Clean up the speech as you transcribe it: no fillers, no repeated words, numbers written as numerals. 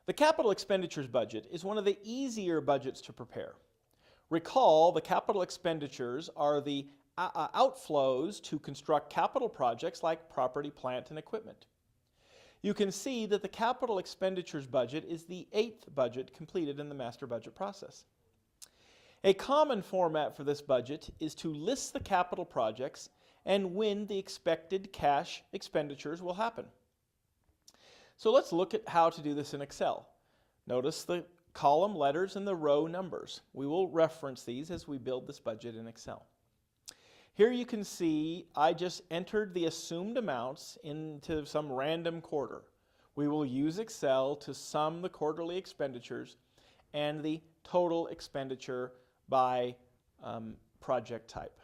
The capital expenditures budget is one of the easier budgets to prepare. Recall, the capital expenditures are the outflows to construct capital projects like property, plant, and equipment. You can see that the capital expenditures budget is the 8th budget completed in the master budget process. A common format for this budget is to list the capital projects and when the expected cash expenditures will happen. So let's look at how to do this in Excel. Notice the column letters and the row numbers. We will reference these as we build this budget in Excel. Here you can see I just entered the assumed amounts into some random quarter. We will use Excel to sum the quarterly expenditures and the total expenditure by project type.